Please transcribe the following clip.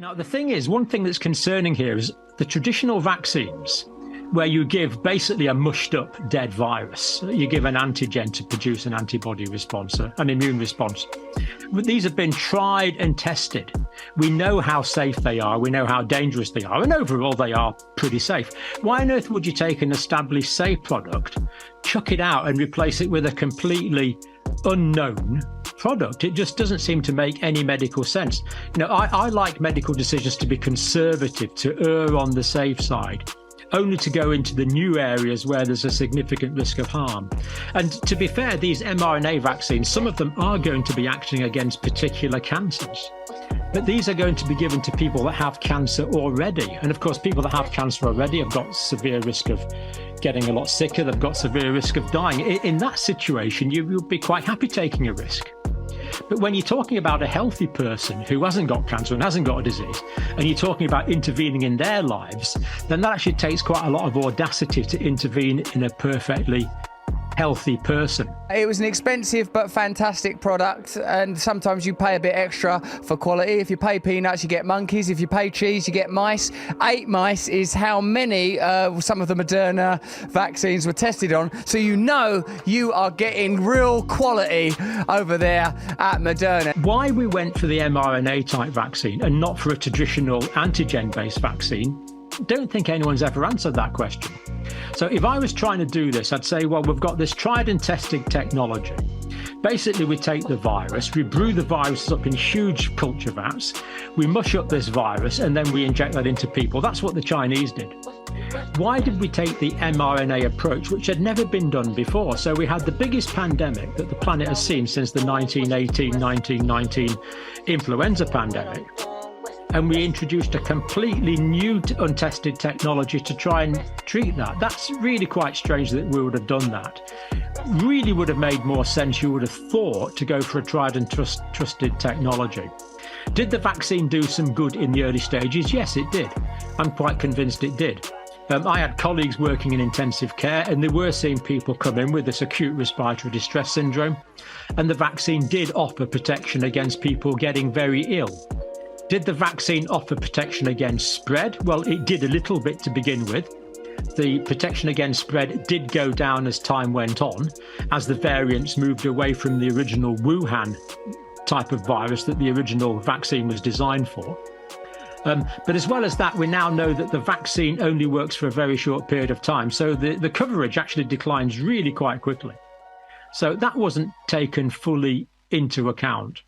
Now, the thing is, one thing that's concerning here is the traditional vaccines, where you give basically a mushed up dead virus. You give an antigen to produce an antibody response, an immune response. But these have been tried and tested. We know how safe they are. We know how dangerous they are. And overall, they are pretty safe. Why on earth would you take an established safe product, chuck it out and replace it with a completely unknown product? It just doesn't seem to make any medical sense. You know, I like medical decisions to be conservative, to err on the safe side, only to go into the new areas where there's a significant risk of harm. And to be fair, these mRNA vaccines, some of them are going to be acting against particular cancers. But these are going to be given to people that have cancer already. And of course, people that have cancer already have got severe risk of getting a lot sicker. They've got severe risk of dying. In that situation, you'll be quite happy taking a risk. But when you're talking about a healthy person who hasn't got cancer and hasn't got a disease, and you're talking about intervening in their lives, then that actually takes quite a lot of audacity to intervene in a perfectly healthy person. It was an expensive but fantastic product, and sometimes you pay a bit extra for quality. If you pay peanuts, you get monkeys. If you pay cheese, you get mice. 8 mice is how many some of the Moderna vaccines were tested on. So you know you are getting real quality over there at Moderna. Why we went for the mRNA type vaccine and not for a traditional antigen-based vaccine, don't think anyone's ever answered that question. So if I was trying to do this, I'd say, well, we've got this tried and tested technology. Basically, we take the virus, we brew the virus up in huge culture vats, we mush up this virus, and then we inject that into people. That's what the Chinese did. Why did we take the mRNA approach, which had never been done before? So we had the biggest pandemic that the planet has seen since the 1918-1919 influenza pandemic. And we introduced a completely new, untested technology to try and treat that. That's really quite strange that we would have done that. Really would have made more sense, you would have thought, to go for a tried and trusted technology. Did the vaccine do some good in the early stages? Yes, it did. I'm quite convinced it did. I had colleagues working in intensive care, and they were seeing people come in with this acute respiratory distress syndrome. And the vaccine did offer protection against people getting very ill. Did the vaccine offer protection against spread? Well, it did a little bit to begin with. The protection against spread did go down as time went on, as the variants moved away from the original Wuhan type of virus that the original vaccine was designed for. But as well as that, we now know that the vaccine only works for a very short period of time. So the coverage actually declines really quite quickly. So that wasn't taken fully into account.